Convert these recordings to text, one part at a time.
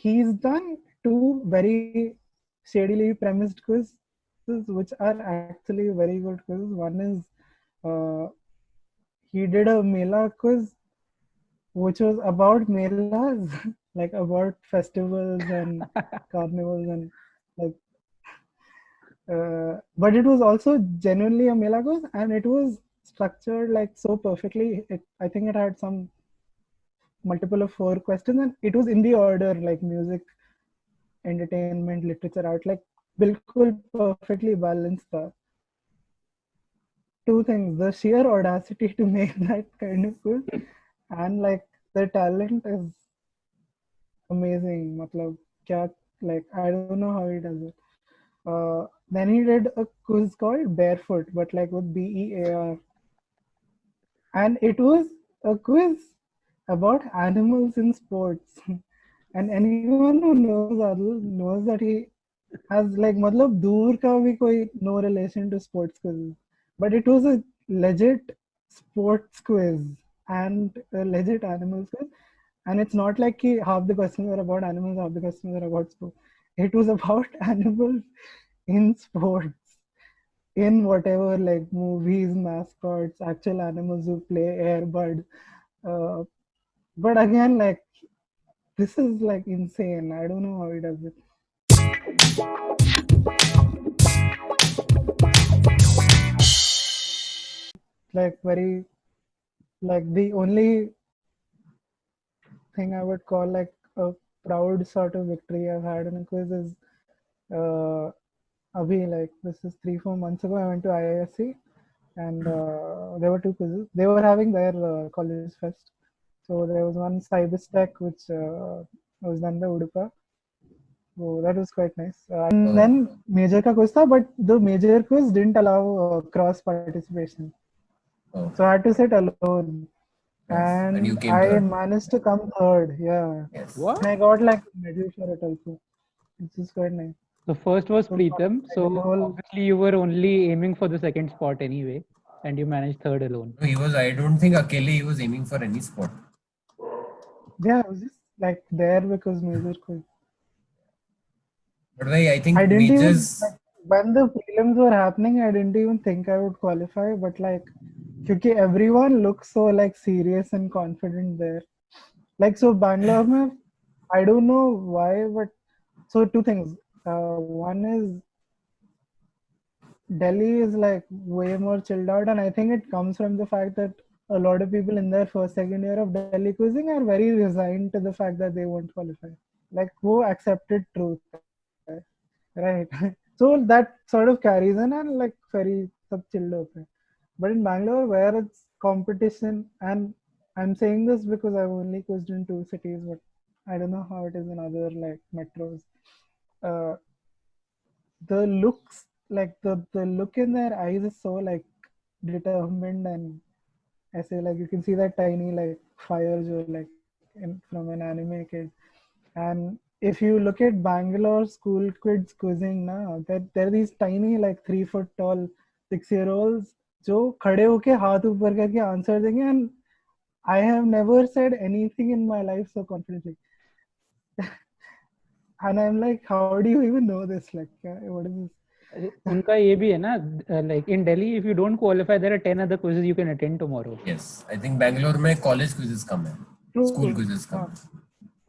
he's done two very shadily premised quizzes, which are actually very good quizzes. One is uh, he did a Mela quiz, which was about Melas, like about festivals and carnivals and like. But it was also genuinely a Mela quiz, and it was structured like so perfectly. I think it had some multiple of 4 questions, and it was in the order like music, entertainment, literature, art, like बिल्कुल perfectly balanced था. Two things: the sheer audacity to make that kind of good, and like the talent is amazing. मतलब क्या, like I don't know how he does it. Then he did a quiz called Barefoot, but like with BEAR, and it was a quiz about animals in sports. And anyone who knows Adil knows that he has like मतलब दूर का भी कोई no relation to sports quizzes, but it was a legit sports quiz and a legit animals quiz, and it's not like कि half the questions were about animals, half the questions were about sports. It was about animals in sports, in whatever like movies, mascots, actual animals who play Airbud. Uh, but again, like this is like insane. I don't know how he does it. Like very, like the only thing I would call like a proud sort of victory I've had in a quiz is uh, Abhi, like this is 3-4 months ago. I went to IISc, and there were 2 quizzes. They were having their college fest. So there was one Cyberstack which was done by Udupa. So that was quite nice. And Oh, then major ka quiz tha, but the major quiz didn't allow cross participation. oh, So I had to sit alone. nice. And And you came I third. managed to come third. Yeah. Yes. What? And I got like a medal for it also. Which is quite nice. So first was So Preetham. like the So whole, obviously you were only aiming for the second spot anyway, and you managed third alone. No, he was. I don't think Akele he was aiming for any spot. yeah, I was just like there because major quiz. But I I think didn't even majors. like when the prelims were happening, I didn't even think I would qualify. But like, because everyone looks so like serious and confident there. Like so, Bangalore, mein, I don't know why, but so 2 things. One is Delhi is like way more chilled out, and I think it comes from the fact that a lot of people in their first, second year of Delhi quizzing are very resigned to the fact that they won't qualify. Like, who accepted truth, right? So that sort of carries in and like very sub chilled out. But in Bangalore, where it's competition, and I'm saying this because I've only quizzed in 2 cities, but I don't know how it is in other like metros. Uh, the looks, like the look in their eyes is so like determined, and I say like you can see that tiny like fire jo, like from an anime kid. And if you look at Bangalore school kids quizzing now, there are these tiny like 3 foot tall 6-year-olds जो खड़े होके हाथ ऊपर करके answer देंगे, and I have never said anything in my life so confidently. And I'm like, how do you even know this? Like, what is this? उनका ये भी है ना, like in Delhi, if you don't qualify, there are 10 other quizzes you can attend tomorrow. Yes, I think Bangalore में college quizzes कम है. School True. quizzes कम है.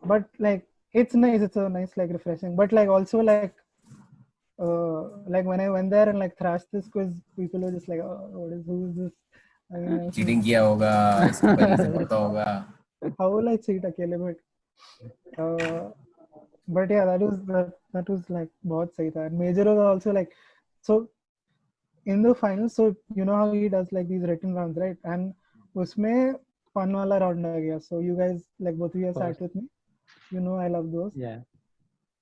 But like it's nice, it's a nice like refreshing. But like also like when I went there and like thrashed this quiz, people were just like, oh, what is, who is this? I mean, never seen. Cheating किया होगा. इसको पहले से पता होगा. How will I cheat akele? But yeah, that was like बहुत सही था. And major was also like, so in the final, so you know how he does like these written rounds, right? And उसमें fun वाला round आ गया. So you guys like both of you Of course. sat with me. You know I love those. Yeah.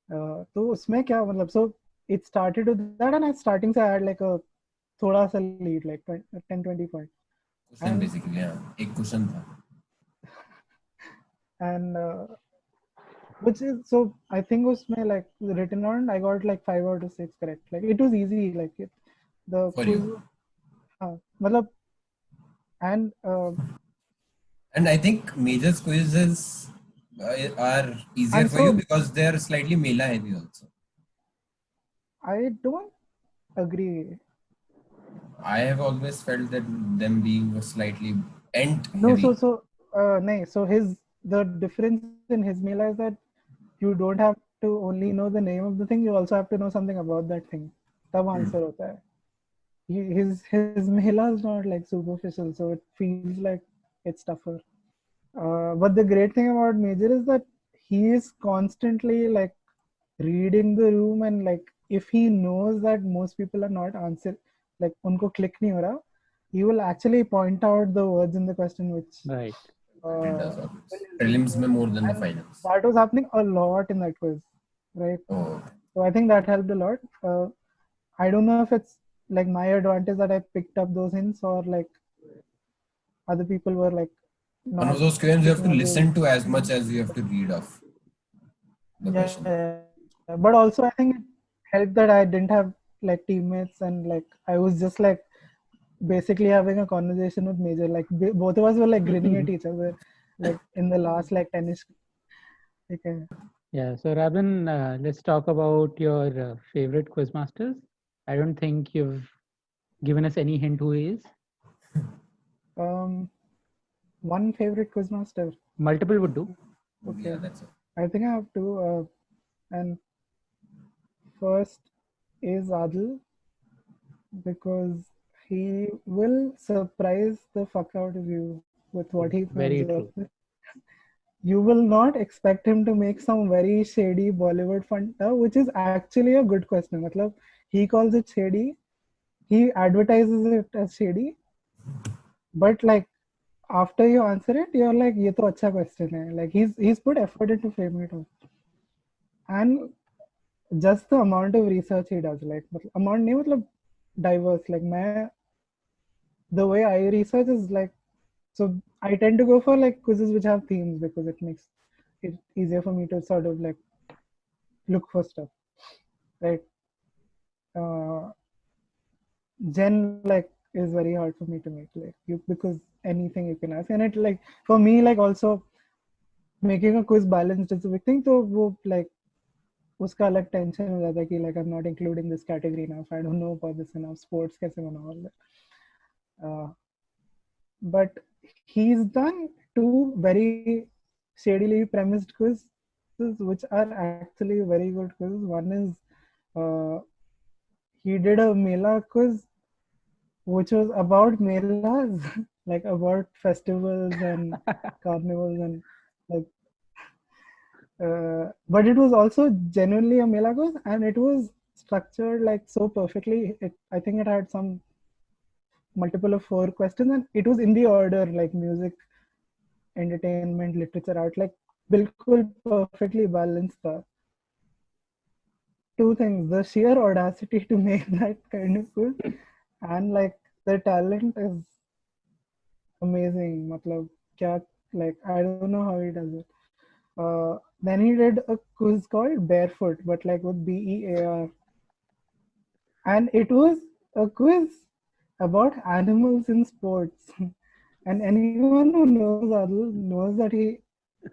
तो उसमें क्या मतलब, so it started with that, and at starting से I had like a थोड़ा सा lead like 10-20 points. Question basically हाँ. एक question था. And which is, so I think उसमें like written round I got like 5 out of 6 correct. Like it was easy, like the For quiz, you. मतलब, and And I think major quizzes are easier And for you so because they are slightly mela heavy also. I don't agree. I have always felt that them being slightly ant No, heavy. no. So the difference in his Mela is that you don't have to only know the name of the thing, you also have to know something about that thing. तब Hmm. answer होता है. His Mela is not like superficial, so it feels like it's tougher. But the great thing about Major is that he is constantly like reading the room, and like if he knows that most people are not answer, like उनको click नहीं हो रहा, he will actually point out the words in the question which Right. It uh, does always. will Prelims में more than the and finals. that was happening a lot in that quiz, right? Oh, So I think that helped a lot. I don't know if it's like my advantage that I picked up those hints, or like other people were like one of not those questions you have to picking up those listen to as much hints. as you have to read off the Yeah, question. yeah, yeah. But also I think it helped that I didn't have like teammates, and like I was just like basically having a conversation with Major. Like both of us were like grinning at each other, like in the last like tennis. Okay. Yeah. So Rabin, let's talk about your favorite quiz masters. I don't think you've given us any hint who he is. Um, one favorite quizmaster. Multiple would do. Yeah, Okay. that's it. I think I have two. And first is Adil, because he will surprise the fuck out of you with what he comes Very up true. with. You will not expect him to make some very shady Bollywood fun, which is actually a good question. Matlab, he calls it shady. He advertises it as shady, but like after you answer it, you're like, "ये तो अच्छा question है." Like he's put effort into framing it up, and just the amount of research he does, like amount नहीं मतलब diverse. Like मैं the way I research is like, so I tend to go for like quizzes which have themes because it makes it easier for me to sort of like look for stuff, right? Uh, Gen like is very hard for me to make, like you, because anything you can ask, and it like for me like also making a quiz balanced is a big thing. तो वो like उसका अलग tension हो जाता है कि like I'm not including this category enough, I don't know about this enough, sports कैसे बनाऊँ all that. But he's done two very shadily premised quizzes, which are actually very good quizzes. One is uh, he did a Mela quiz, which was about Melas, like about festivals and carnivals and like. But it was also genuinely a Mela quiz, and it was structured like so perfectly. I think it had some multiple of four questions, and it was in the order like music, entertainment, literature, art, like बिल्कुल perfectly balanced था. Two things: the sheer audacity to make that kind of quiz, and like the talent is amazing. मतलब क्या, like I don't know how he does it. Then he did a quiz called Barefoot, but like with BEAR, and it was a quiz about animals in sports. And anyone who knows Adil knows that he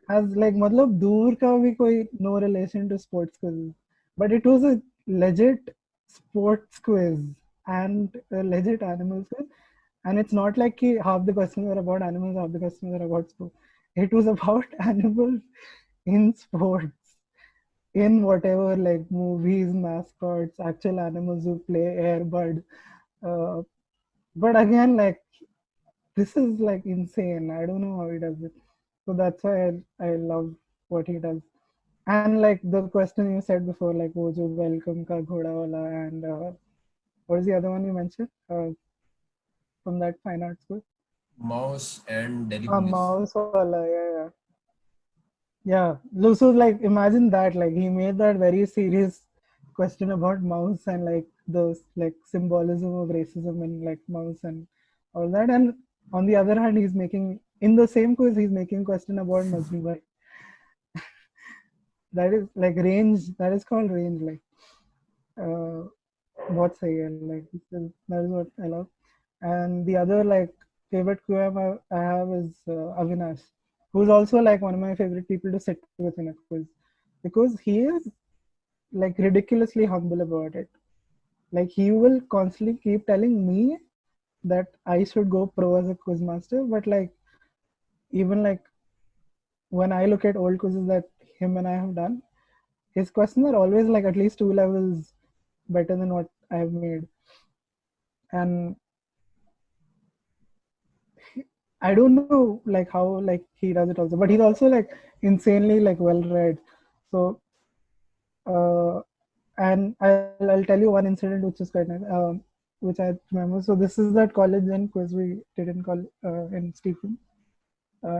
has like मतलब दूर का भी कोई no relation to sports quiz, but it was a legit sports quiz and a legit animals quiz, and it's not like कि half the questions are about animals, half the questions are about sports. It was about animals in sports, in whatever like movies, mascots, actual animals who play Airbud. Uh, but again, like this is like insane. I don't know how he does it. So that's why I love what he does. And like the question you said before, like wo jo welcome ka ghoda wala, and what is the other one you mentioned from that fine art school? Mouse and Delhi Police. Mouse wala, yeah, yeah. Yeah. So like imagine that, like he made that very serious question about mouse and like those like symbolism of racism and like mouse and all that. And on the other hand, he's making in the same quiz, he's making question about Majnu Bhai. That is like range. That is called range. Like uh, बहुत सही है. Like that is what I love. And the other like favorite QM I have is Avinash, who's also like one of my favorite people to sit with in a quiz, because he is like ridiculously humble about it. Like he will constantly keep telling me that I should go pro as a quiz master, but like even like when I look at old quizzes that him and I have done, his questions are always like at least 2 levels better than what I have made. And I don't know like how like he does it also, but he's also like insanely like well read. So uh, and I'll tell you one incident which is quite nice, which I remember. So this is that college then quiz we did in Stephen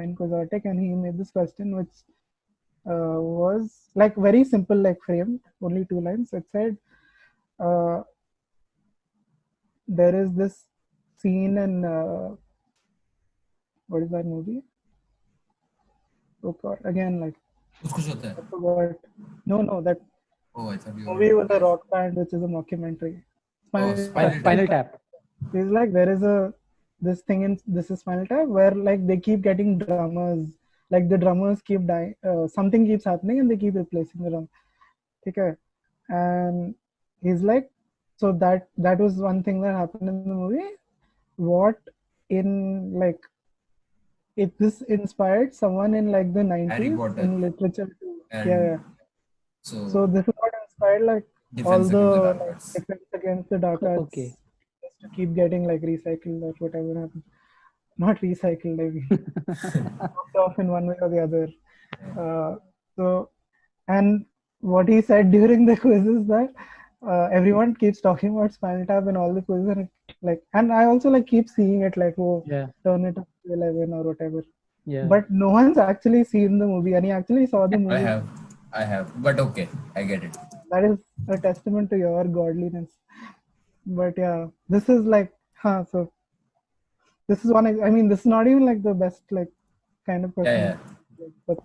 in Quizartec, and he made this question which was like very simple, like framed, only 2 lines. It said, uh, there is this scene in what is that movie? Oh God, again like कुछ होता I है. forgot. No, that Oh, I thought you movie were. with the rock band, which is a mockumentary. Oh, Spinal Spinal Tap. Final Tap. It's like there is this thing in This is Spinal Tap where like they keep getting drummers. Like the drummers keep dying. Something keeps happening and they keep replacing the drum. Okay, and he's like, so that was one thing that happened in the movie. What in like it this inspired someone in like the Harry 90s Potter in literature too. and Yeah. so So this is what inspired like all Defense Against the the Dark like Arts. defense against the dark arts Okay. just to keep getting like recycled or whatever happens. Not recycled, I mean, knocked off in one way or the other. So, and what he said during the quiz is that everyone keeps talking about Spinal Tap in all the quizzes, and like, and I also like keep seeing it like, oh, Yeah. turn it up to 11 or whatever. Yeah. But no one's actually seen the movie, and he actually saw the movie. I have, but okay, I get it. That is a testament to your godliness. But yeah, this is like, so this is one. I mean, this is not even like the best like kind of question, Yeah. but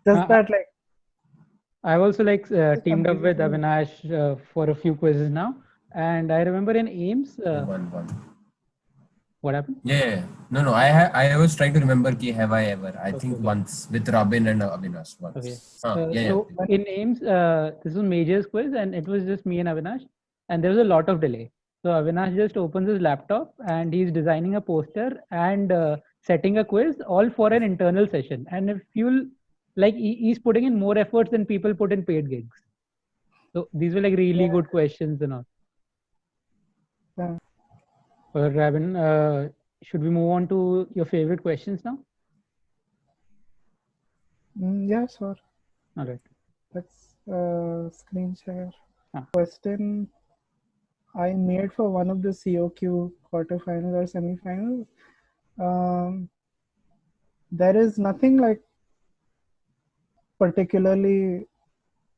just that like. I've also like teamed up with amazing. Avinash for a few quizzes now, and I remember in Ames, One. what happened? Yeah. No. I was trying to remember ki have I ever. I think Okay. once with Robin and Avinash once. Okay. Yeah. So in Ames, this was Major's quiz, and it was just me and Avinash, and there was a lot of delay. So Avinash just opens his laptop and he's designing a poster and setting a quiz, all for an internal session. And if you'll like, he's putting in more efforts than people put in paid gigs. So these were like really good questions and all. Yeah. Rabin, should we move on to your favorite questions now? Yeah, sure. All right. Let's screen share. Ah. Question I made for one of the COQ quarterfinals or semifinals. There is nothing like particularly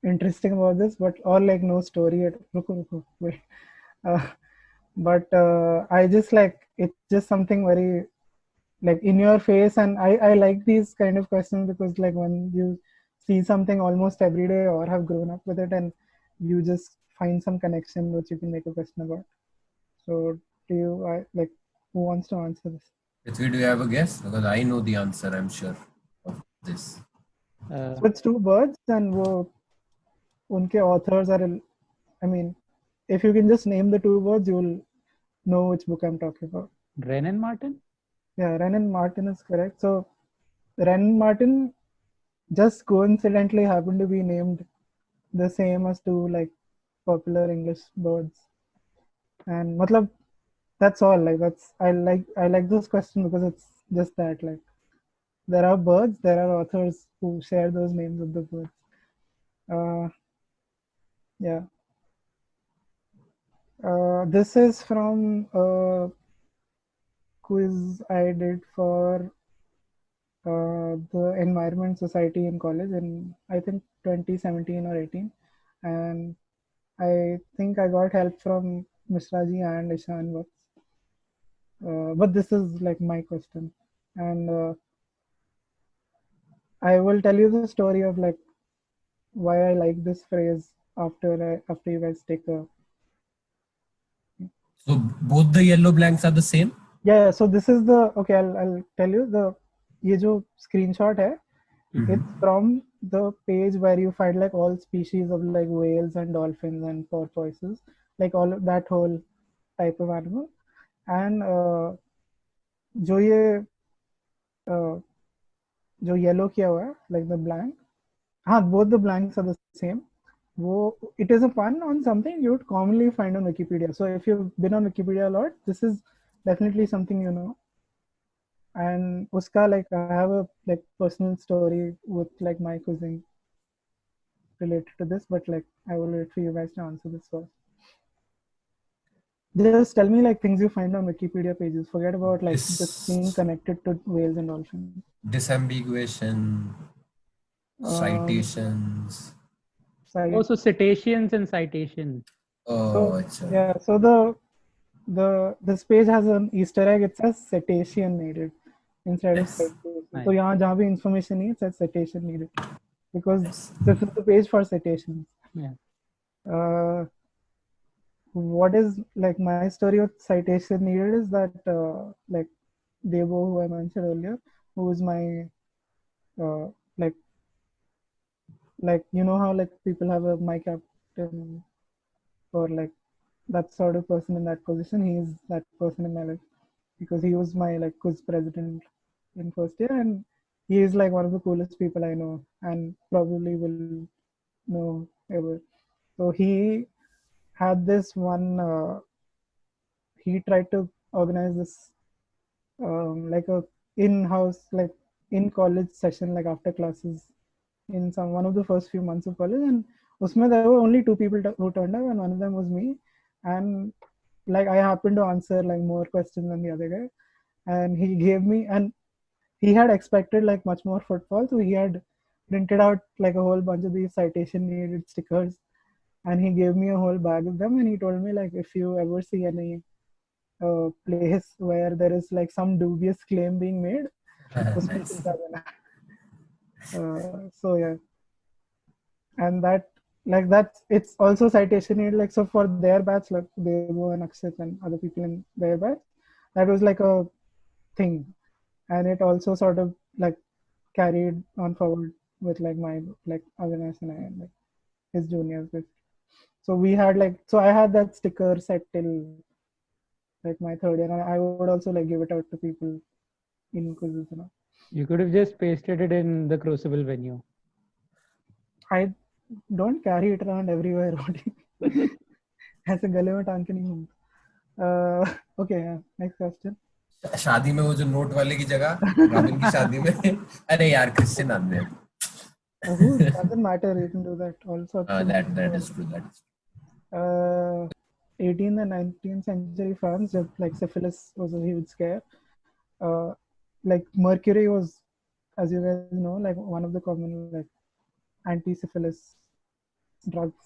interesting about this, but or like no story at wait. Uh, but I just like it's just something very like in your face, and I like these kind of questions because like when you see something almost every day or have grown up with it and you just find some connection which you can make a question about. So do you like who wants to answer this? Prithvi, do you have a guess? Because I know the answer, I'm sure, of this. So it's two birds and unke authors are I mean if you can just name the two words you'll know which book I'm talking about. Wren and Martin? Yeah, Wren and Martin is correct. So Wren and Martin just coincidentally happened to be named the same as two like popular English birds. And matlab, that's all. Like that's I like this question because it's just that like there are birds, there are authors who share those names of the birds. Yeah. This is from a quiz I did for the Environment Society in college in I think 2017 or 18, and I think I got help from Mishraji and Ishan Vats. But this is like my question, and I will tell you the story of like why I like this phrase after you guys take a. So both the yellow blanks are the same? Yeah. So this is the okay. I'll tell you ये जो screenshot है, it's from the page where you find like all species of like whales and dolphins and porpoises, like all of that whole type of animal. And जो ये जो yellow किया हुआ है, like the blank, हाँ, both the blanks are the same. वो it is a pun on something you would commonly find on Wikipedia. So if you've been on Wikipedia a lot, this is definitely something you know. And uska like I have a like personal story with like my cousin related to this, but like I will wait for you guys to answer this first. Just tell me like things you find on Wikipedia pages. Forget about like just being connected to whales and dolphins. Disambiguation, citations. Oh, so cetaceans and citations. Oh, yeah. So this page has an Easter egg. It says cetacean needed instead of citation. Nice. So यहाँ जहाँ भी information नहीं, it says citation needed because this is the page for citations. Yeah. What is like my story with citation needed is that like Debo, who I mentioned earlier, who is my like you know how like people have a my captain or like that sort of person in that position. He is that person in my life because he was my like quiz president in first year, and he is like one of the coolest people I know and probably will know ever. So he had this one. He tried to organize this like a in-house like in college session like after classes in some one of the first few months of college, and usme there were only two people who turned up, and one of them was me. And like I happened to answer like more questions than the other guy, and he gave me, and he had expected like much more footfall, so he had printed out like a whole bunch of these citation needed stickers, and he gave me a whole bag of them, and he told me like if you ever see any place where there is like some dubious claim being made, nice. So yeah, and that like that's it's also citation needed, like so for their batch, like Devo and Akshit and other people in their batch, that was like a thing, and it also sort of like carried on forward with like my like Avinash and I and like his juniors with. So we had like so I had that sticker set till like my third year, and I would also like give it out to people in quizzes and all. You could have just pasted it in the Crucible venue. I don't carry it around everywhere. ऐसे गले में टांग के नहीं घूमता. Okay, yeah, next question. शादी में वो जो नोट वाले की जगह रॉबिन की शादी में अरे यार क्रिश्चियन आदमी है. Who doesn't matter, you can do that also. That is true. 18th and 19th century France, जब like syphilis was a huge scare. Like mercury was, as you guys know, like one of the common like anti-syphilis drugs.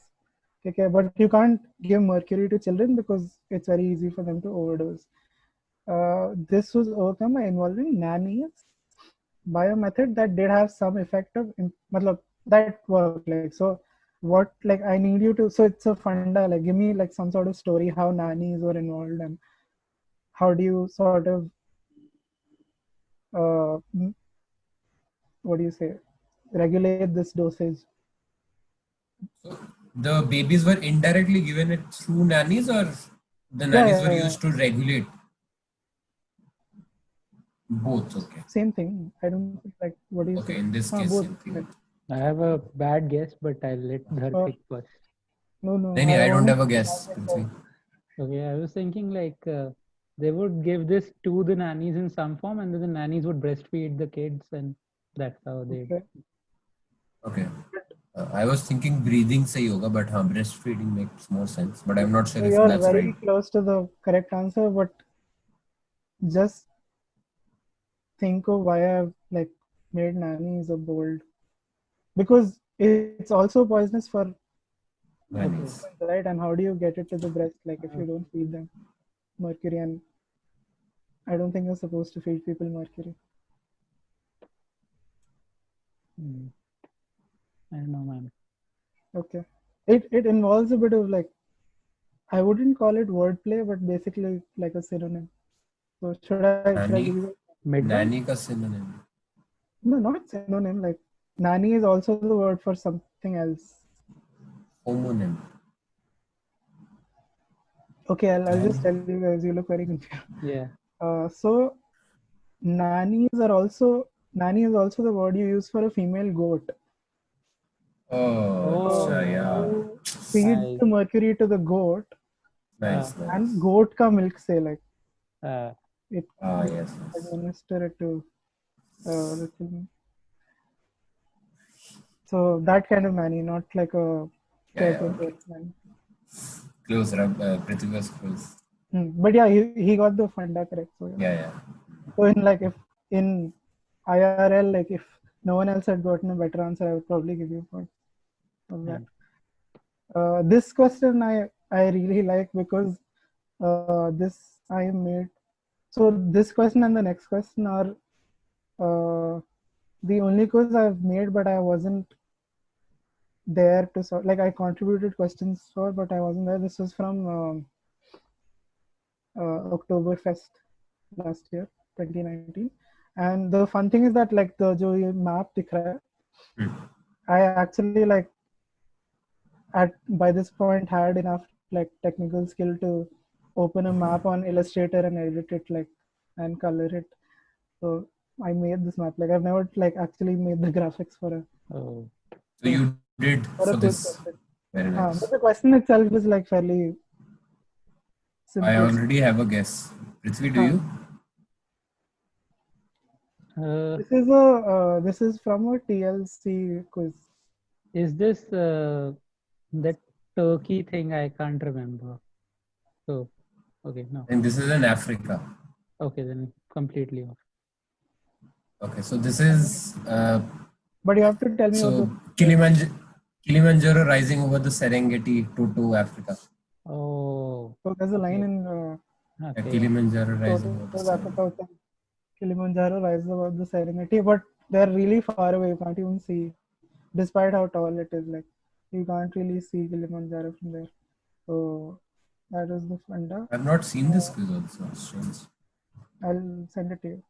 Okay, but you can't give mercury to children because it's very easy for them to overdose. This was overcome by involving nannies by a method that did have some effect of that worked. Like so what like I need you to, so it's a funda, like give me like some sort of story how nannies were involved and how do you sort of what do you say, regulate this dosage. So the babies were indirectly given it through nannies, or the nannies were used to regulate? Both. Okay. Same thing. I don't think like what do you okay say? In this case both. same thing. I have a bad guess, but I'll let Dhar pick first. No, I don't have a guess. Okay, I was thinking like they would give this to the nannies in some form, and then the nannies would breastfeed the kids, and that's how they. Okay. I was thinking breathing say yoga, but breastfeeding makes more sense. But I'm not sure so if you're that's very right. close to the correct answer, but just think of why I've like made nannies a bold, because it's also poisonous for Nannies. right? And how do you get it to the breast like if you don't feed them mercury? And I don't think you're supposed to feed people mercury. I don't know, man. Okay, it involves a bit of like, I wouldn't call it wordplay, but basically like a synonym. So should I give you Nanny ka synonym. No, not synonym. Like nanny is also the word for something else. Homonym. Okay, I'll just tell you guys. You look very confused. Yeah. So nanny is also the word you use for a female goat. Oh, Oh, yeah. You feed nice. the mercury to the goat, Nice, and nice. goat ka milk say like it Ah, you yes, yes. administer it to the children. So that kind of nanny, not like a Yeah, yeah, caretaker okay. nanny. Close, Prithvi was close. But yeah, he got the funda correct. So yeah. Yeah, yeah. So in like if in IRL, like if no one else had gotten a better answer, I would probably give you a point of that. This question I really like because this I made. So this question and the next question are the only quiz I've made, but I wasn't there to sort. Like I contributed questions for, but I wasn't there. This was from Oktoberfest last year, 2019. And the fun thing is that like the जो ये map दिख रहा है, I actually like by this point had enough like technical skill to open a map on Illustrator and edit it like and color it. So I made this map. Like I've never like actually made the graphics for a Oh. So you did for for a quiz this. question. Very nice. But the question itself is like fairly I simple. already have a guess. Prithvi, do you? This is from a TLC quiz. Is this that Turkey thing? I can't remember. So, okay, no. And this is in Africa. Okay, then completely off. Okay, so this is But you have to tell me what so the Kilimanjaro rising over the Serengeti to Africa. Oh, so there's a line in okay. Kilimanjaro rising over the South Serengeti. Africa with Kilimanjaro rises above the Serengeti, but they're really far away. You can't even see, despite how tall it is. Like you can't really see Kilimanjaro from there. So that is the funda. I've not seen this quiz also. Strange. I'll send it to you.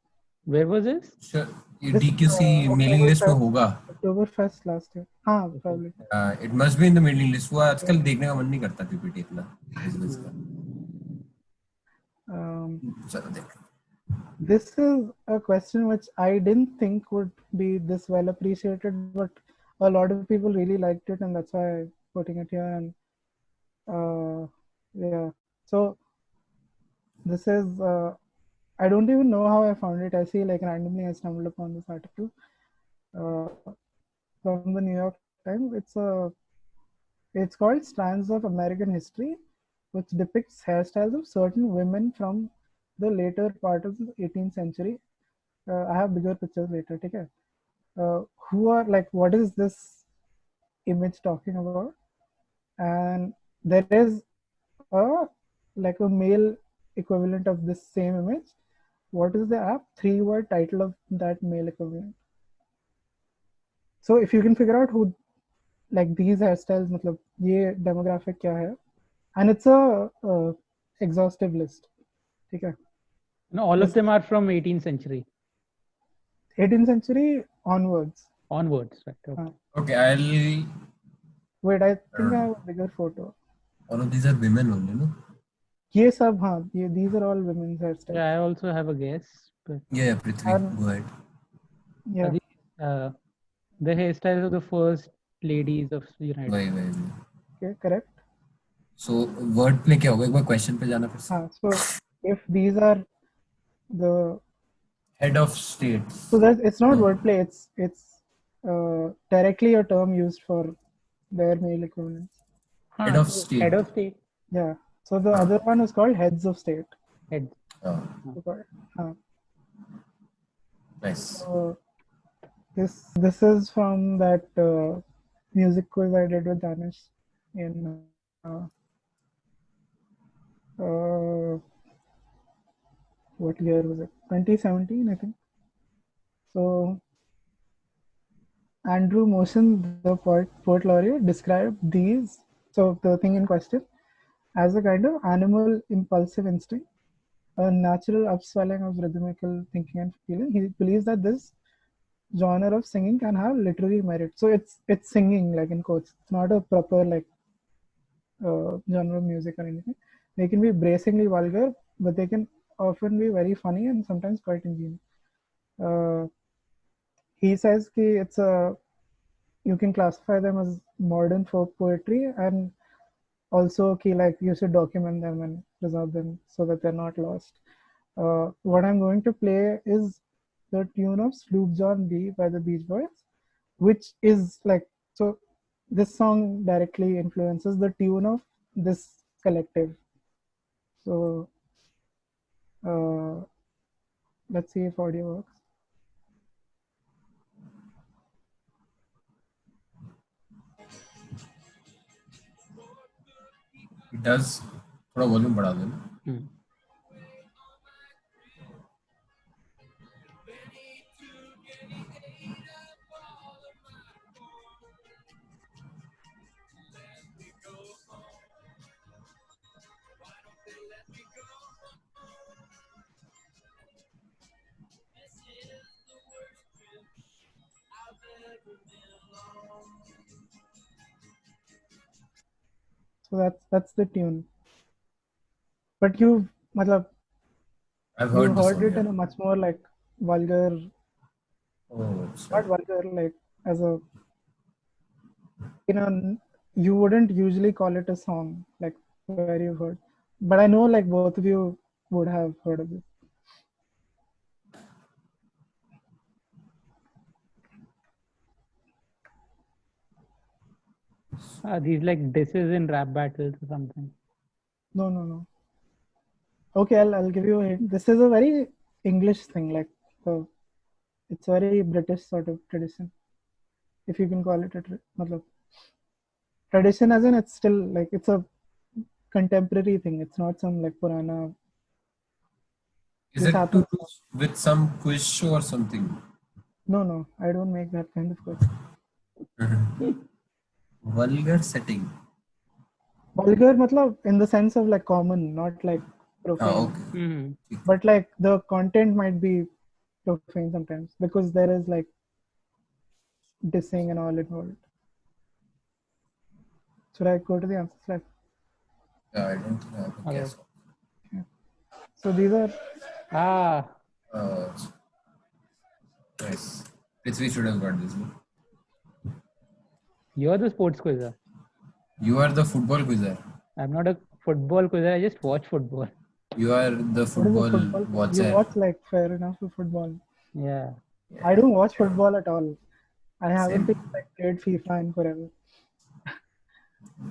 Where was this? Sure. ये This, DQC mailing list में होगा. Oktoberfest last year. हाँ, probably. It must be in the mailing list. वो आजकल देखने का मन नहीं करता PPT इतना. चलो देख. This is a question which I didn't think would be this well appreciated, but a lot of people really liked it, and that's why I'm putting it here. And yeah, so this is I don't even know how I found it. I see like randomly I stumbled upon this article from the New York Times. It's called Strands of American History, which depicts hairstyles of certain women from the later part of the 18th century. I have bigger pictures later. Okay, who are like what is this image talking about? And there is a like a male equivalent of this same image. What is the app? 3-word title of that male equivalent. So if you can figure out who like these hairstyles, मतलब ये demographic क्या है, and it's a exhaustive list. ठीक है. No, all of them are from 18th century 18th century onwards. onwards, right? Okay, I'll. Wait, I think I have a bigger photo. All of these are women only, no? ये सब हाँ, ये these are all women's hairstyles. Yeah, I also have a guess. But Yeah, Prithvi, go ahead. Yeah. The hairstyles of the first ladies of the United States. वही. Okay, correct. So word play क्या होगा? एक बार question पे जाना फिर से. हाँ, so if these are the Head of state. so that it's not wordplay. It's directly a term used for their male equivalents. Head of state. Head of state. Yeah. So the other one is called heads of state. Head. Nice. So this is from that music quiz I did with Danish in what year was it? 2017, I think. So Andrew Motion, the poet laureate, described these. So the thing in question as a kind of animal impulsive instinct, a natural upswelling of rhythmical thinking and feeling. He believes that this genre of singing can have literary merit. So it's singing, like in quotes. It's not a proper like genre of music or anything. They can be bracingly vulgar, but they can often be very funny and sometimes quite ingenious. He says ki it's a you can classify them as modern folk poetry, and also ki like you should document them and preserve them so that they're not lost. What I'm going to play is the tune of Sloop John B by the Beach Boys, which is like so. This song directly influences the tune of this collective. So let's see if audio works. It does. थोड़ा volume बढ़ा देना. So that's the tune. But you, matlab, I've you heard this heard one. it Yeah. in a much more like vulgar, Oh, not vulgar, like as a you wouldn't usually call it a song, like where you've heard. But I know like both of you would have heard of it. These like disses in rap battles or something. No. Okay, I'll give you a hint. This is a very English thing, like it's a very British sort of tradition, if you can call it a matlab, tradition as in it's still like it's a contemporary thing. It's not some like Purana. Is This it to happens. do with some quiz show or something? No, I don't make that kind of question. Vulgar setting. Vulgar, matlab, in the sense of like common, not like profane. Oh, okay. But like the content might be profane sometimes because there is like dissing and all involved. Should I go to the answer slide? Yeah, I don't think I have a Okay. guess. So these are Nice. Prithvi should have got this. No? You're the sports quizzer. You are the football quizzer. I'm not a football quizzer. I just watch football. You are the what is football a football? watcher. You watch like fair enough for football. Yeah. I don't watch football at all. I haven't Same. like played FIFA in forever.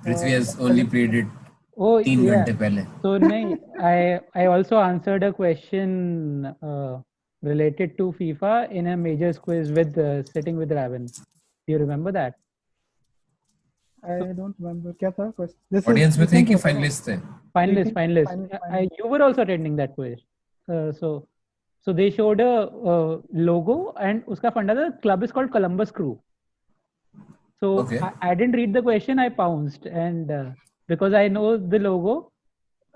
Prithvi has only played it Oh 3 yeah. घंटे पहले. So I also answered a question related to FIFA in a majors quiz with sitting with Raven. Do you remember that? I don't remember. क्या था question? This Audience में थे recent कि was it? finalist थे? Finalist. Finalist. You were also attending that quiz. So they showed a logo and uska funda the club is called Columbus Crew. So Okay. I didn't read the question. I pounced and because I know the logo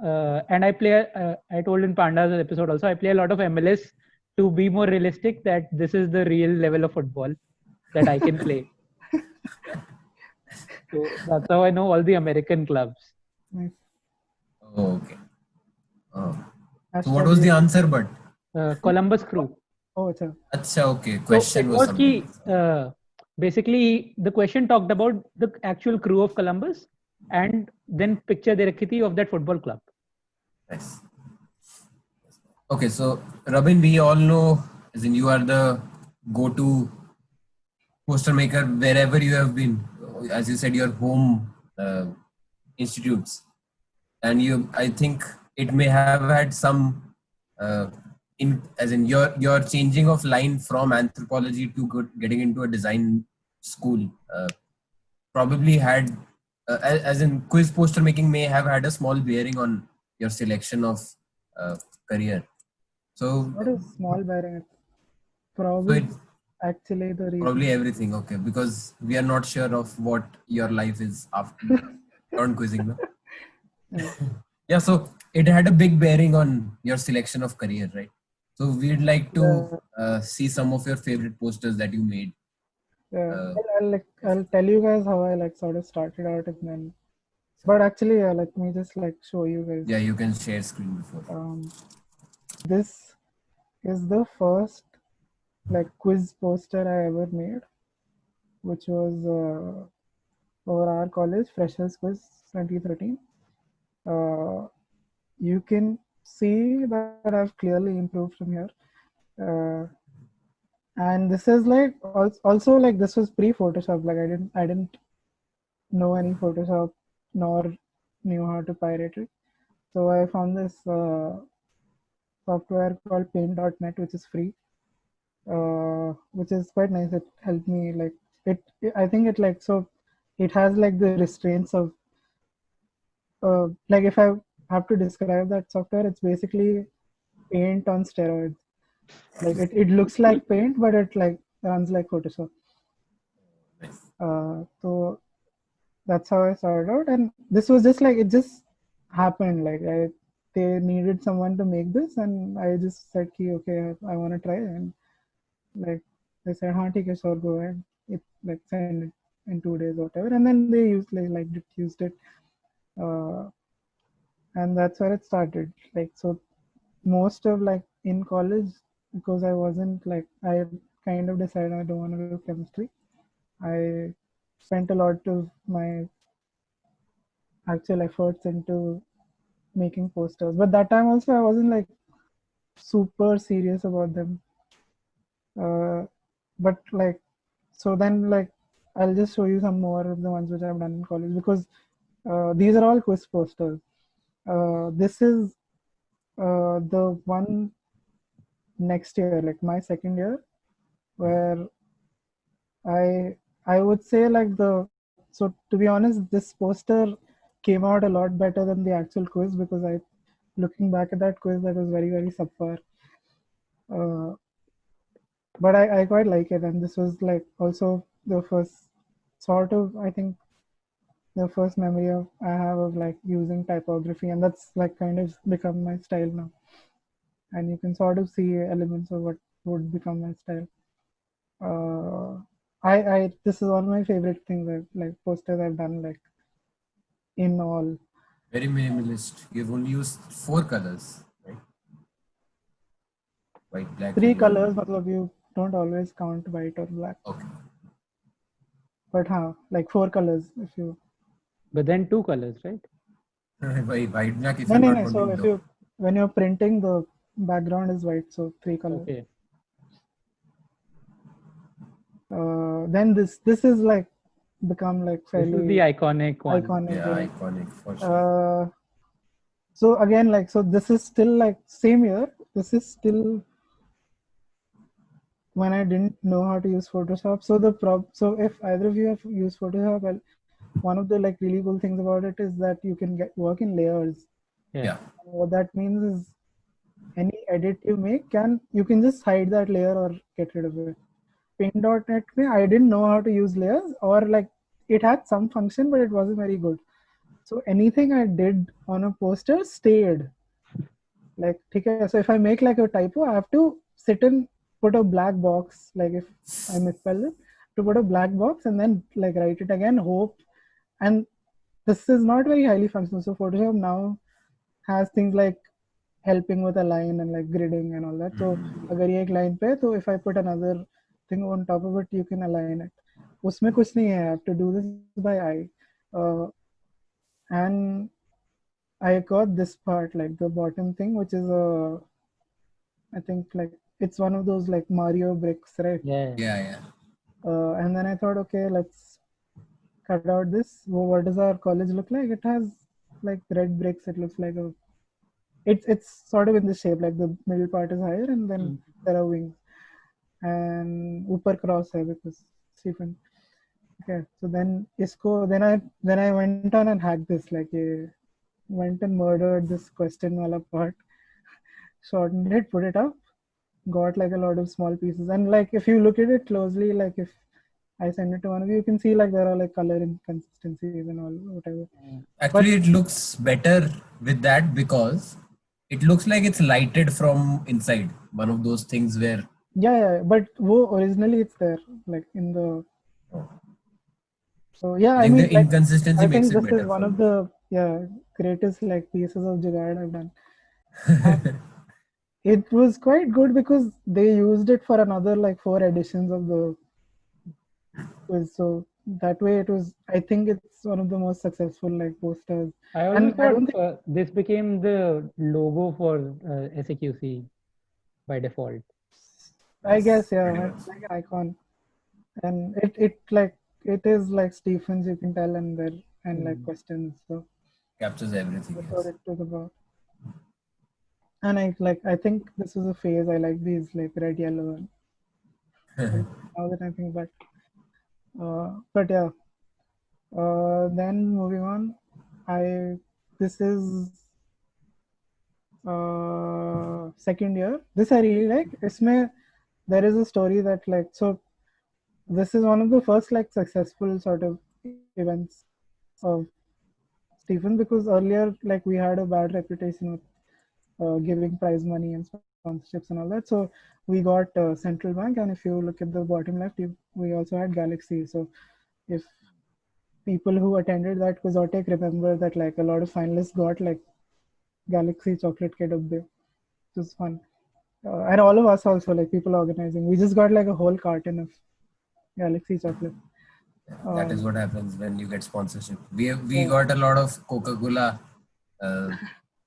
and I play. I told in Panda's episode also I play a lot of MLS to be more realistic that this is the real level of football that I can play. So that's how I know all the American clubs. Nice. Oh, okay. Oh. So Hashtag what was the yeah. answer? But Columbus Crew. Oh, अच्छा. अच्छा, okay. So Question it was was something. ki, basically the question talked about the actual crew of Columbus and then picture de rakhi thi of that football club. Nice. Okay, so Robin, we all know, as in you are the go-to poster maker wherever you have been. As you said, your home institutes, and I think it may have had some as in your changing of line from anthropology to getting into a design school probably had as in quiz poster making may have had a small bearing on your selection of career. So What is small bearing? Probably actually the reason. Probably everything, okay, because we are not sure of what your life is after non-quizzing. No? Yeah. Yeah, so it had a big bearing on your selection of career, right? So we'd like to see some of your favorite posters that you made. Yeah, I'll tell you guys how I like sort of started out and then. But actually, yeah, let me just like show you guys. Yeah, you can share screen before. This is the first like quiz poster I ever made, which was for our college freshers quiz 2013. You can see that I've clearly improved from here. And this is like also like this was pre-Photoshop. Like I didn't know any Photoshop nor knew how to pirate it. So I found this software called Paint.net, which is free, which is quite nice. It helped me like it. I think it like so. It has like the restraints of like if I have to describe that software, it's basically Paint on steroids. Like it looks like Paint, but it like runs like Photoshop. So that's how I started out, and this was just like it just happened. Like they needed someone to make this, and I just said, okay, I want to try, and like they said, "Haan, theek hai, sure, go ahead." It like send it in 2 days, or whatever, and then they used it, and that's where it started. Like so, most of like in college, because I wasn't like I kind of decided I don't want to do chemistry. I spent a lot of my actual efforts into making posters, but that time also I wasn't like super serious about them. But like so then like I'll just show you some more of the ones which I've done in college, because these are all quiz posters. This is the one next year, like my second year, where I would say like so to be honest, this poster came out a lot better than the actual quiz, because looking back at that quiz, that was very subpar. But I quite like it, and this was like also the first sort of, I think, the first memory of I have of like using typography, and that's like kind of become my style now. And you can sort of see elements of what would become my style. I this is one of my favorite things, like posters I've done like in all. Very minimalist. You've only used 4 colors, right? White, black, 3 yellow. colors, matlab you don't always count white or black. Okay. But like 4 colors if you. But then 2 colors, right? White, black. If No, you're no, not no. So wanting when you're printing, the background is white, so 3 colors. Okay. Then this is like become like fairly. This is the iconic one. Iconic. Yeah, iconic for sure. So again, like so, this is still like same year. This is still when I didn't know how to use Photoshop. So if either of you have used Photoshop, well, one of the like really cool things about it is that you can work in layers. Yeah. What that means is any edit you make you can just hide that layer or get rid of it. Paint.net, I didn't know how to use layers, or like it had some function, but it wasn't very good. So anything I did on a poster stayed. Like, so if I make like a typo, I have to sit and put a black box. Like if I misspell it, to put a black box and then like write it again, hope. And this is not very highly functional. So Photoshop now has things like helping with a line and like gridding and all that. So agar ye ek line pe, so if I put another thing on top of it, you can align it. Usme kuch nahi hai. I have to do this by eye. And I got this part, like the bottom thing, which is I think like it's one of those like Mario bricks, right? Yeah. And then I thought, okay, let's cut out this. Well, what does our college look like? It has like red bricks. It looks like it's sort of in this shape, like the middle part is higher, and then there are wings, and upar cross hai because Stephen. Okay, so then I went on and hacked this, like went and murdered this question wala part, shortened it, put it up, got like a lot of small pieces, and like if you look at it closely, like if I send it to one of you, you can see like there are like color inconsistencies and all whatever. Actually, it looks better with that because it looks like it's lighted from inside. One of those things where Yeah, but originally it's there, like in the. So yeah, I I think mean, the like, inconsistency I makes think it this is better one for of me. the greatest like pieces of jugaad I've done. It was quite good because they used it for another like 4 editions of the quiz. So that way it was. I think it's one of the most successful like posters. I also And I don't thought think. this became the logo for SAQC by default. I guess Yes, pretty yeah, much. it's like an icon, and it like it is like Stephens, you can tell, and there and like Mm. questions. So Captures everything, that's what yes. it was about. And I think this was a phase. I like these like red, yellow, and now that I think back. But yeah, then moving on, I this is second year. This I really like. Isme there is a story that like so. This is one of the first like successful sort of events of Stephen because earlier like we had a bad reputation with giving prize money and sponsorships and all that. So we got Central Bank, and if you look at the bottom left, we also had Galaxy. So if people who attended that Quixotic remember that like a lot of finalists got like Galaxy chocolate kit up there. It was fun. And all of us also like people organizing. We just got like a whole carton of Galaxy chocolate. That is Um, what happens when you get sponsorship. We yeah, got a lot of Coca-Cola. Uh,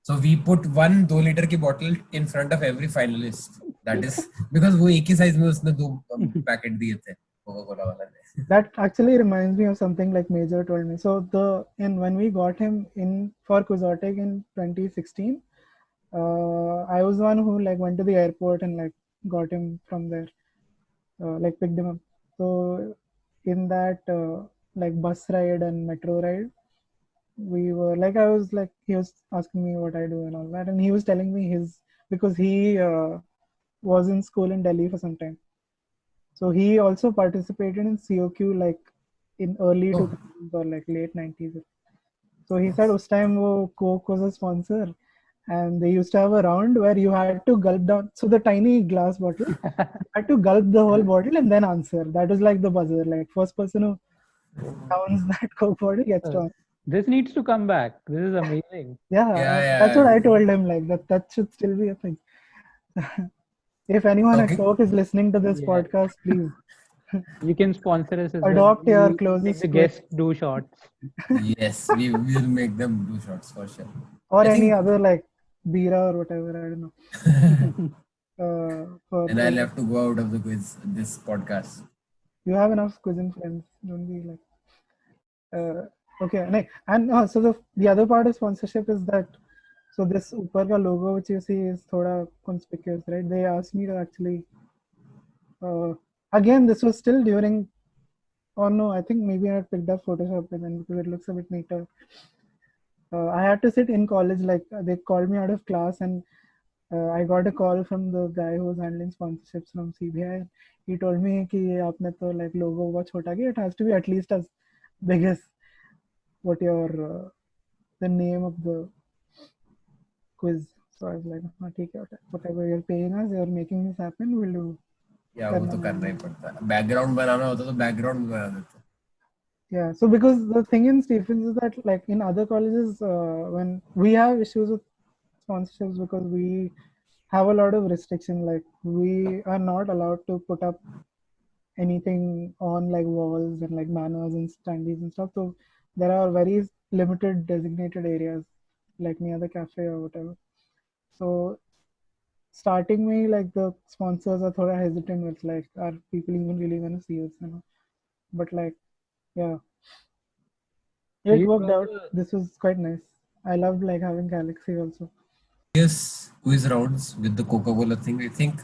so we put one 2 liter की bottle in front of every finalist. That is because वो एक ही size में उसने 2 packet दिए थे Coca-Cola वाला ने. that actually reminds me of something like Major told me. So when we got him in for Quixotic in 2016, I was the one who like went to the airport and like got him from there, like picked him up. So in that like bus ride and metro ride, we were like I was like he was asking me what I do and all that, and he was telling me his because he was in school in Delhi for some time. So he also participated in COQ like in early Oh, 2000s or like late 90s. So he said us time wo Coke was a sponsor and they used to have a round where you had to gulp down. So the tiny glass bottle, you had to gulp the whole bottle and then answer. That was like the buzzer. Like first person who downs that Coke bottle gets to Uh, answer. this needs to come back. This is amazing. Yeah, yeah, that's what yeah. I told him. Like that should still be a thing. If anyone at Talking. Coke is listening to this Yeah, podcast, please you can sponsor us as well. adopt your We'll make closest the twin guests do shots. Yes, we will make them do shots for sure. or I any think, other like Bira or whatever. I don't know. For and I'll have to go out of the quiz this podcast. you have enough cousin friends. Don't be like. Okay, and so the other part of sponsorship is that so this ऊपर का logo which you see is थोड़ा conspicuous, right? They asked me to actually again this was still during or no, I think maybe I had picked up Photoshop then because it looks a bit neater. I had to sit in college like they called me out of class and I got a call from the guy who was handling sponsorships from CBI. He told me कि ये आपने तो like logo बहुत छोटा किया. It has to be at least as big as what your the name of the quiz. So I was like, हाँ ठीक है whatever you're paying us, you're making this happen, we'll do. या वो करना तो करना ही है. पड़ता है. बैकग्राउंड बनाना होता तो बैकग्राउंड बना देते. Yeah, so because the thing in Stephens is that like in other colleges, when we have issues with sponsorships because we have a lot of restriction, like we are not allowed to put up anything on like walls and like banners and standees and stuff. So there are very limited designated areas like near the cafe or whatever. So starting me like the sponsors are thoda hesitant with like are people even really gonna see us, you know? But like yeah, So it you worked got out. the This was quite nice. I loved like having Galaxy also. Yes, quiz rounds with the Coca-Cola thing. I think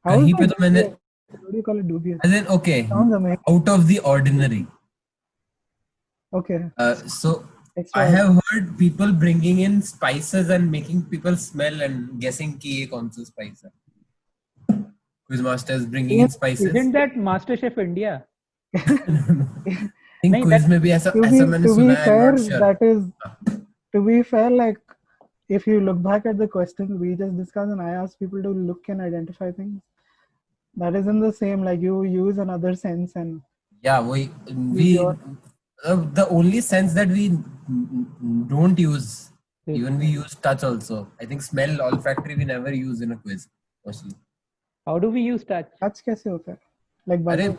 How is कहीं पे that तो मैंने, dubious? What do you call it dubious? as in okay, Sounds amazing. out of the ordinary. Okay, So I extra. have heard people bringing in spices and making people smell and guessing कि ये कौन सा spice है. Quiz masters bringing in spices. isn't that MasterChef India? think नहीं, quiz that में भी ऐसा To ऐसा be मैंने to सुना be है. I'm fair, not sure. that is to be fair. Like if you look back at the questions we just discussed, and I asked people to look and identify things, that isn't the same. Like you use another sense and Yeah, we your the only sense that we don't use, Yes. even we use touch also. I think smell, olfactory we never use in a quiz mostly. How do we use touch? touch कैसे होता है? Like अरे buzzer.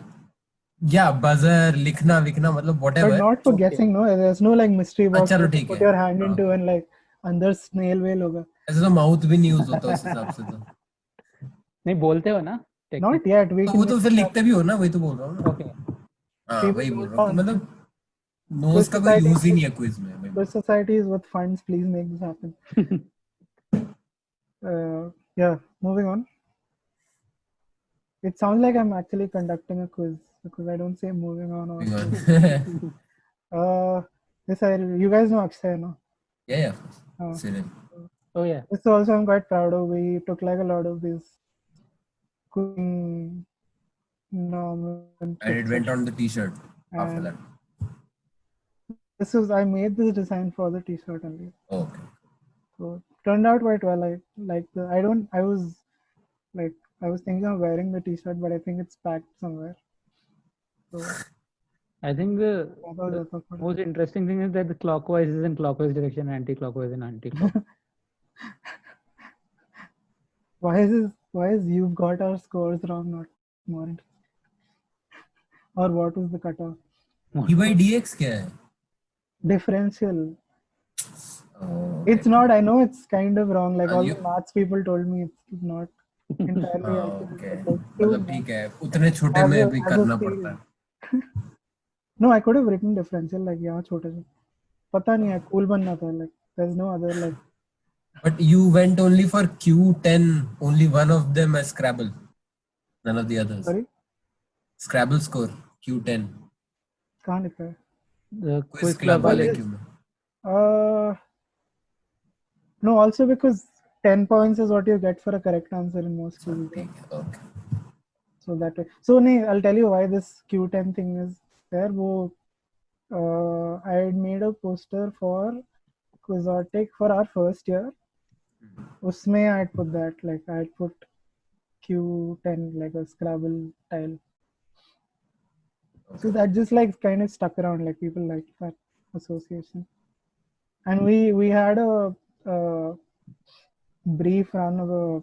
yeah, buzzer, लिखना विखना मतलब But whatever. not for Okay. guessing, no. There's no like mystery box चलो that you ठीक put है. your hand हाँ. into and like अंदर snail whale होगा. ऐसे तो माउथ भी नहीं यूज होता उस हिसाब से तो. नहीं बोलते हो ना Not yet. We तो can वो तो make फिर it लिखते भी हो ना, वही तो बोल रहा हूँ ना. Okay. हाँ People वही बोल don't रहा हूँ कि know. मतलब नोज Quiz का कोई society, यूज ही नहीं है क्विज में. वही quiz societies with funds, please make this happen. Yeah, moving on. It sounds like I'm actually conducting a quiz because I don't say moving on or. moving on. This you guys know Akshay, no? Yeah. Uh, Cyril. Oh yeah. This also I'm quite proud of. We took like a lot of these cooking normal And it went on the t-shirt after And that. I made this design for the t-shirt only. Oh, okay. So turned out quite well. I was thinking of wearing the t-shirt, but I think it's packed somewhere. So I think the ज़्यादा most interesting thing is that the clockwise is in clockwise direction, anti-clockwise in anti-clockwise. Why is you've got our scores wrong, not more interesting? Or what was the cutoff? E by dx क्या है? Differential. Oh, It's not. I know it's kind of wrong. Like all you- the maths people told me it's not entirely हाँ, accurate. okay. But like, मतलब ठीक है, उतने छोटे as में a- भी as a करना scale. पड़ता है. No, I could have written differential like यहाँ छोटे से. पता नहीं है, cool बनना था. Like there's no other like. But you went only for Q10, only one of them as Scrabble, none of the others. Sorry, Scrabble score Q10. कहाँ लिखा है? The Quiz club club वाले वाले. Q में. No, also because 10 points is what you get for a correct answer in most quizzes. ठीक है, okay. So that way. So I'll tell you why this Q10 thing is there. I had made a poster for Quixotic for our first year. Usme I had put that, like I had put Q10 like a Scrabble tile. So that just like kind of stuck around, like people like that association. And we had a brief run of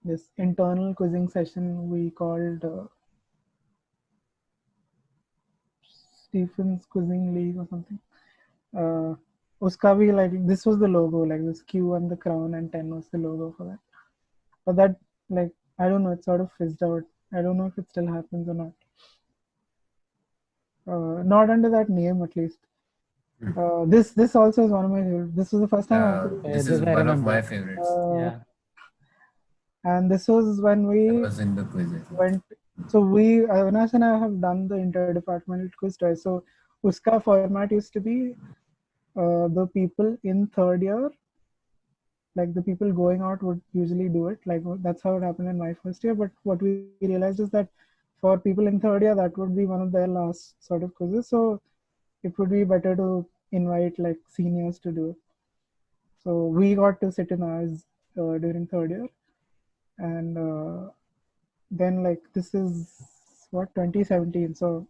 this internal quizzing session we called Stephen's Quizzing League or something. Uska bhi, like this was the logo, like this Q and the crown and 10 was the logo for that. But that, like, I don't know, it sort of fizzed out. I don't know if it still happens or not. Not under that name, at least. This also is one of my favorites. This was the first time I actually, This this is I one of remember. my favorites. Yeah. and this was when I we was in the quiz. I think. went. So Avinash and I have done the interdepartmental quiz twice. So uska format used to be the people in third year, like the people going out would usually do it. Like that's how it happened in my first year. But what we realized is that for people in third year, that would be one of their last sort of quizzes. So it would be better to invite like seniors to do it. So we got to sit in ours during third year, and then like this is what 2017. So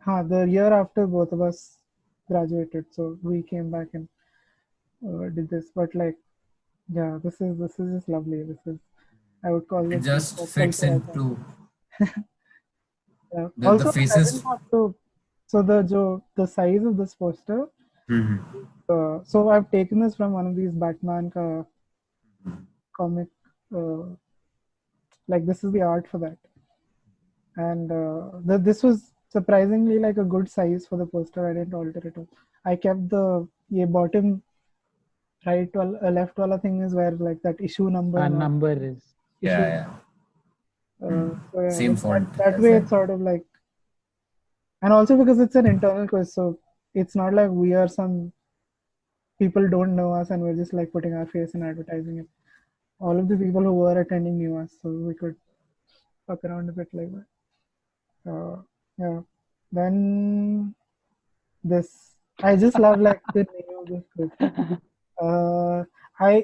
the year after both of us graduated, so we came back and did this. But like, yeah, this is just lovely. This is, I would call It it just pop fits culture icon. into Yeah. the Also, I faces. didn't have to. So the size of this poster. So I've taken this from one of these Batman comic. Like this is the art for that, and this was surprisingly like a good size for the poster. I didn't alter it. I kept the bottom right left wala thing is where like that issue number. Our and all. number is. Yeah. So yeah, Same like font that as way that. it's sort of like, and also because it's an internal quiz, so it's not like we are some people don't know us and we're just like putting our face and advertising it. All of the people who were attending knew us, so we could fuck around a bit like that. Yeah. Then this I just love like the name of this quiz.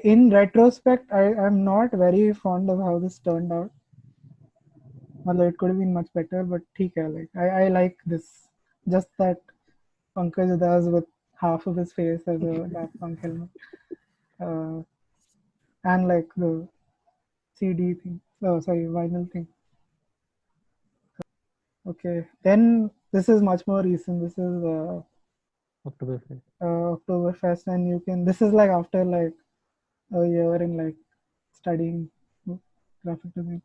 In retrospect, I am not very fond of how this turned out. Although it could have been much better, but ठीक है, like I like this. Just that Pankaj Udas with half of his face as a Daft Punk helmet, uh, and like the CD thing. Oh, sorry, vinyl thing. Okay, then this is much more recent. This is Oktoberfest. Oktoberfest, and you can. This is like after like a year in like studying graphic design,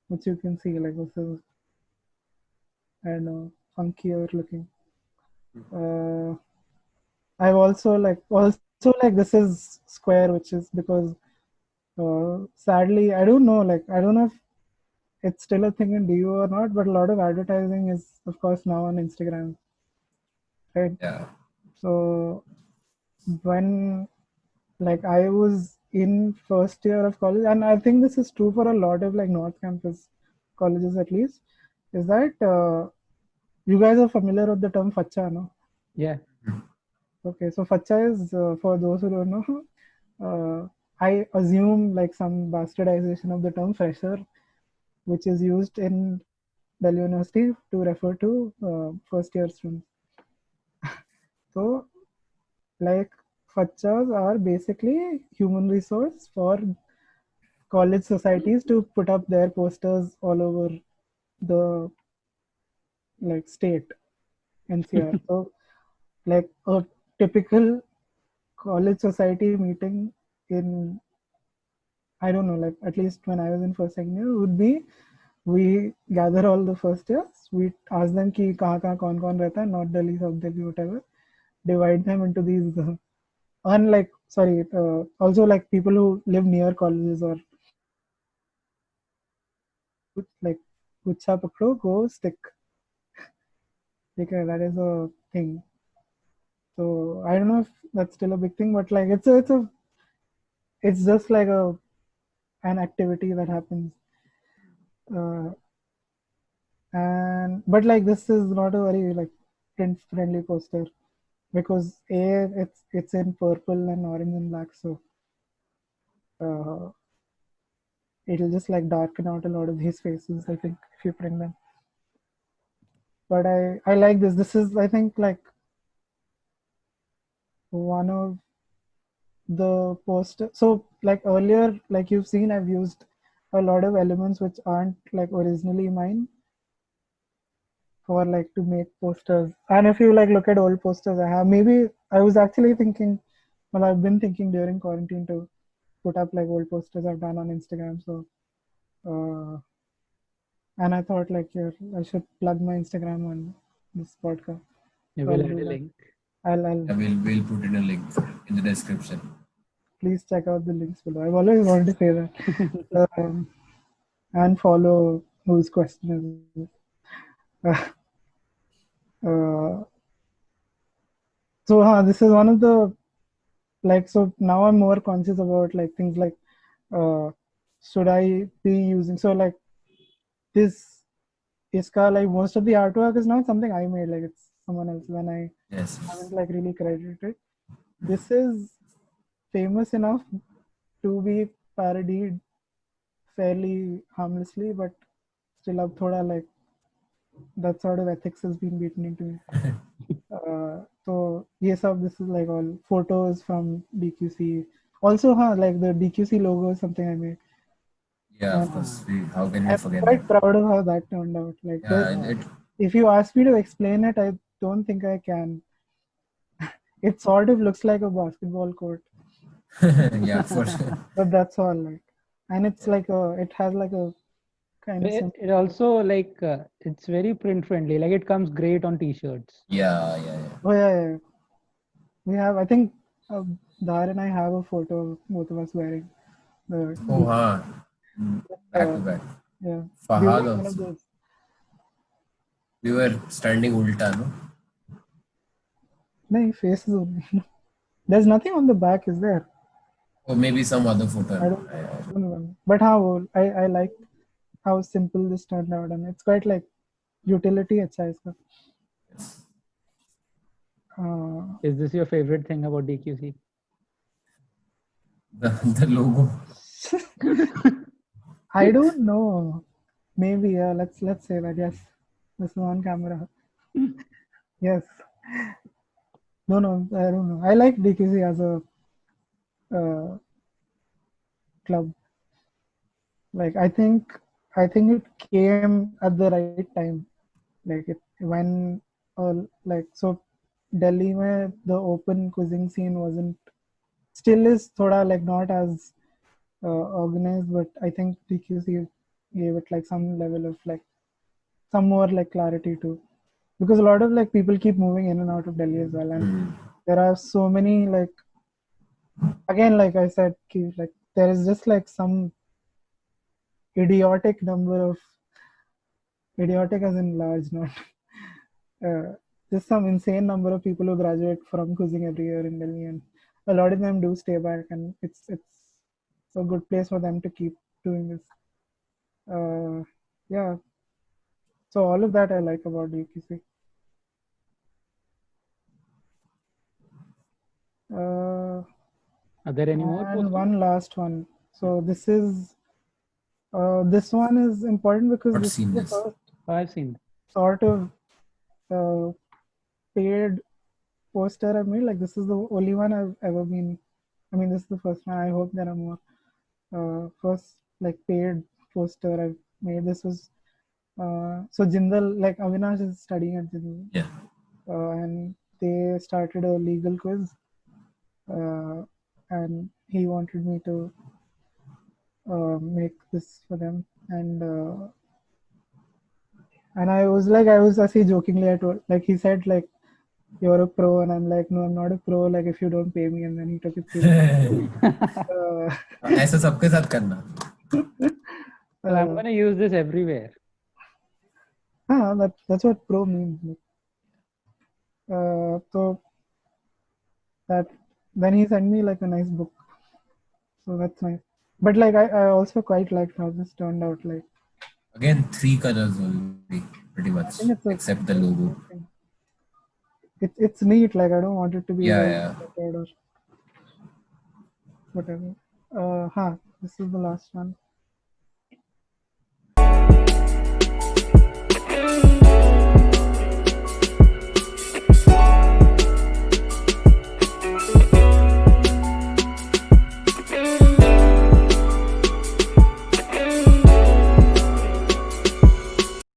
which you can see like this is I don't know funkier looking. Uh, I've also like this is Square, which is because sadly I don't know I don't know if it's still a thing in DU or not, but a lot of advertising is of course now on Instagram, right? Yeah. So when like I was in first year of college, and I think this is true for a lot of like North Campus colleges at least, is that you guys are familiar with the term facha, no? Yeah. Okay, so facha is for those who don't know, I assume like some bastardization of the term fresher, which is used in Delhi University to refer to first year students. So like fachas are basically human resource for college societies to put up their posters all over the like state NCR. So like a typical college society meeting in I don't know, like at least when I was in first second year would be we gather all the first years, we ask them ki kahan kaun rehta hai, North Delhi, South Delhi, whatever, divide them into these unlike sorry also like people who live near colleges or like guchha pakdo go stick. Okay, that is a thing. So I don't know if that's still a big thing, but like it's just like an activity that happens. Uh, and but like this is not a very like print friendly poster because it's in purple and orange and black, so uh, it'll just like darken out a lot of his faces, I think, if you print them. But I like this. This is I think like one of the poster. So like earlier, like you've seen, I've used a lot of elements which aren't like originally mine for like to make posters. And if you like look at old posters I have, maybe I was actually thinking, well, I've been thinking during quarantine to put up like old posters I've done on Instagram. So and I thought like here I should plug my Instagram on this podcast. You So will I'll add do a that. link. I'll Yeah, we'll put in a link in the description. please check out the links below. I've always wanted to say that. And follow whose question is it. Uh, so this is one of the like so now I'm more conscious about like things like uh, should I be using so like this iska like most of the artwork is not something I made, like it's someone else when I Yes. haven't like really credited it. This is famous enough to be parodied fairly harmlessly, but still up thoda like that sort of ethics has been beaten into me. So yes, this is like all photos from DQC. Also, like the DQC logo is something I made. Yeah, of And course. How can we I'm forget that? quite proud of how that turned out. Like, Yeah, and it. if you ask me to explain it, I don't think I can. It sort of looks like a basketball court, Yeah, for sure. but that's all. Like, and it's like it has like a kind of It also like it's very print friendly. Like it comes great on t-shirts. Yeah, yeah, yeah. Oh yeah. We have. I think Dhar and I have a photo of both of us wearing the Oh, huh. Back uh, to back. yeah. Fahad During one of also. those. We were standing ulta, no? No, faces only. There's nothing on the back, is there? Or maybe some other photo. I don't remember. But how I like how simple this turned out, and it's quite like utility अच्छा है इसका. Yes. Is this your favorite thing about DQC? The logo. I don't know. Maybe yeah. Let's say that yes. This is on camera. Yes. No, I don't know. I like DQC as a club. Like I think it came at the right time. Like it when like so Delhi where the open quizzing scene wasn't still is thoda like not as organized, but I think DQC gave it like some level of like some more like clarity to, because a lot of like people keep moving in and out of Delhi as well, and there are so many like again like I said like there is just like some idiotic number of idiotic as in large, not just some insane number of people who graduate from quizzing every year in Delhi, and a lot of them do stay back, and it's a good place for them to keep doing this. Yeah, so all of that I like about DQC. Are there any more And posters? one last one. So this one is important because Not this seen is the this. first Oh, I've seen that. sort of paid poster I've made. Like this is the only one I've ever been. I mean, this is the first one. I hope there are more. First like paid poster I've made. This was so Jindal, like Avinash is studying at Jindal, Yeah. and they started a legal quiz, and he wanted me to make this for them, and I was like, I was actually jokingly, I told, like he said like you're a pro, and I'm like, no, I'm not a pro. Like if you don't pay me, and then he took it seriously. ऐसा सबके साथ करना. Well, I'm going to use this everywhere. That's what pro means. So that then he sent me like a nice book, so that's nice. But like I also quite liked how this turned out. Like Again, 3 colors only, pretty I much, think it's except the logo. it's neat. Like I don't want it to be well Yeah. prepared or whatever. This is the last one.